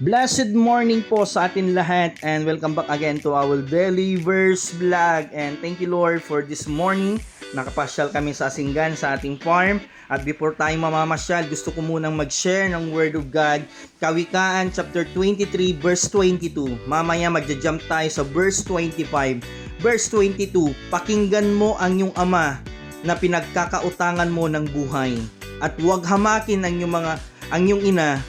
Blessed morning po sa atin lahat and welcome back again to our daily verse vlog, and thank you Lord for this morning. Nakapasyal kami sa Asinggan sa ating farm, at before tayo mamamasyal, gusto ko munang mag-share ng Word of God, Kawikaan chapter 23 verse 22. Mamaya magja-jump tayo sa verse 25. Verse 22, pakinggan mo ang iyong ama na pinagkakautangan mo ng buhay, at huwag hamakin ang iyong ina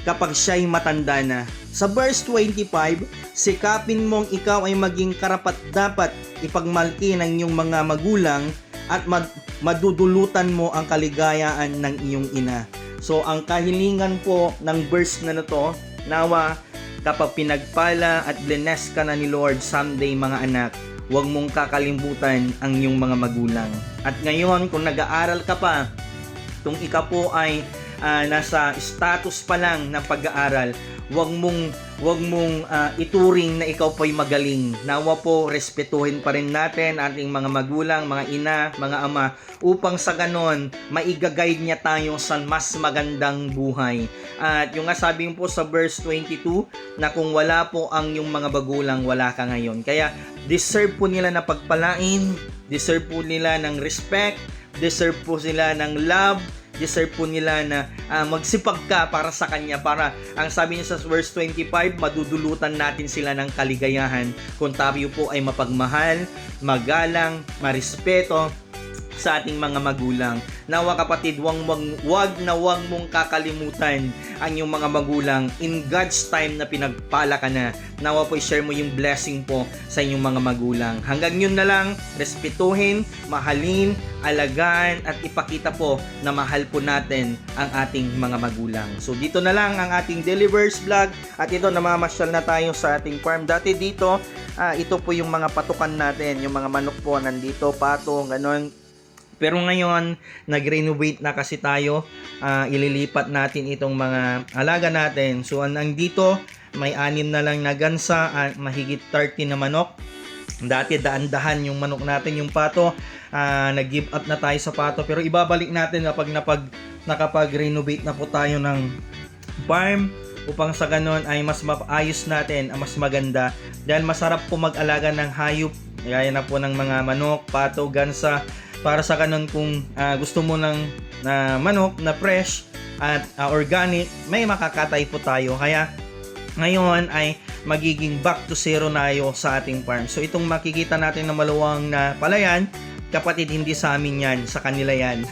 kapag siya'y matanda na. Sa verse 25, sikapin mong ikaw ay maging karapat-dapat ipagmalki ng iyong mga magulang at madudulutan mo ang kaligayaan ng iyong ina. So, ang kahilingan po ng verse na to, nawa kapag pinagpala at bless ka na ni Lord someday mga anak, huwag mong kakalimutan ang iyong mga magulang. At ngayon, kung nag-aaral ka pa, kung ikaw po ay nasa status pa lang ng pag-aaral, wag mong ituring na ikaw po'y magaling. Nawa po, respetuhin pa rin natin ating mga magulang, mga ina, mga ama, upang sa ganon, maiga-guide niya tayo sa mas magandang buhay. At yung nga sabi po sa verse 22, na kung wala po ang yung mga magulang, wala ka ngayon. Kaya, deserve po nila na pagpalain, deserve po nila ng respect, deserve po sila ng love, deserve po nila na magsipag ka para sa kanya, para ang sabi niya sa verse 25, madudulutan natin sila ng kaligayahan kung tayo po ay mapagmahal, magalang, marespeto sa ating mga magulang. Nawa kapatid, wag mong kakalimutan ang iyong mga magulang in God's time na pinagpala ka na. Nawa po i-share mo yung blessing po sa inyong mga magulang. Hanggang yun na lang, respetuhin, mahalin, alagaan at ipakita po na mahal po natin ang ating mga magulang. So dito na lang ang ating daily verse vlog, at ito namamasyal na tayo sa ating farm. Dati dito, ito po yung mga patukan natin, yung mga manok po nandito, pato, ganon. Pero ngayon, nag-renovate na kasi tayo. Ililipat natin itong mga alaga natin. So, nandito, may 6 na lang na gansa at mahigit 30 na manok. Dati, daan-dahan yung manok natin, yung pato. Nag-give up na tayo sa pato. Pero ibabalik natin kapag nakapag-renovate na po tayo ng farm, upang sa ganon ay mas maayos natin, mas maganda. Dahil masarap po mag-alaga ng hayop. Gaya na po ng mga manok, pato, gansa. Para sa kanon, kung gusto mo ng manok na fresh at organic, may makakatay po tayo. Kaya ngayon ay magiging back to zero na tayo sa ating farm. So itong makikita natin na maluwang na palayan, kapatid, hindi sa amin yan, sa kanila yan.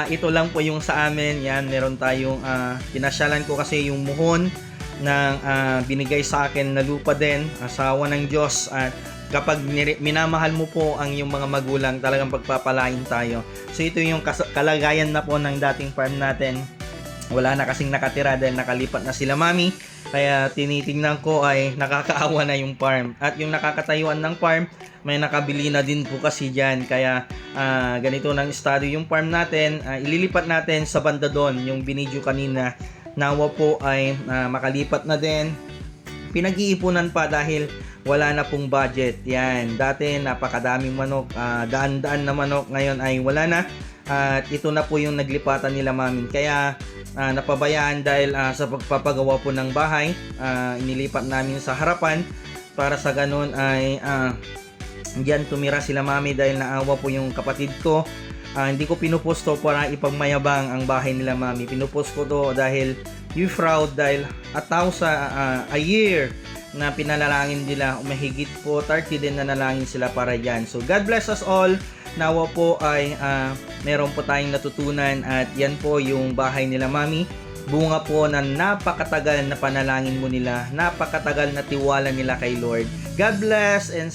Ito lang po yung sa amin. Yan, meron tayong pinasyalan ko kasi yung muhon ng binigay sa akin na lupa din, asawa ng Diyos. At kapag minamahal mo po ang iyong mga magulang, talagang pagpapalain tayo. So ito yung kalagayan na po ng dating farm natin. Wala na kasing nakatira dahil nakalipat na sila mami. Kaya tinitingnan ko ay nakakaawa na yung farm. At yung nakakatayuan ng farm, may nakabili na din po kasi dyan. Kaya ganito ng estado yung farm natin. Ililipat natin sa banda doon, yung binidyo kanina. Nawa po ay makalipat na din. Pinag-iipunan pa dahil wala na pong budget. Yan, dati napakadaming manok, daan-daan na manok, ngayon ay wala na. At ito na po yung naglipatan nila mamin. Kaya napabayaan dahil sa pagpapagawa po ng bahay, inilipat namin sa harapan para sa ganun ay diyan tumira sila mami dahil naawa po yung kapatid ko. Hindi ko pinupost to para ipagmayabang ang bahay nila mami. Pinupost ko to dahil you proud, dahil a year na pinalalangin nila, mahigit po 30 din na nalangin sila para dyan. So God bless us all. Nawa po ay meron po tayong natutunan, at yan po yung bahay nila mami. Bunga po na napakatagal na panalangin mo nila, napakatagal na tiwala nila kay Lord. God bless, and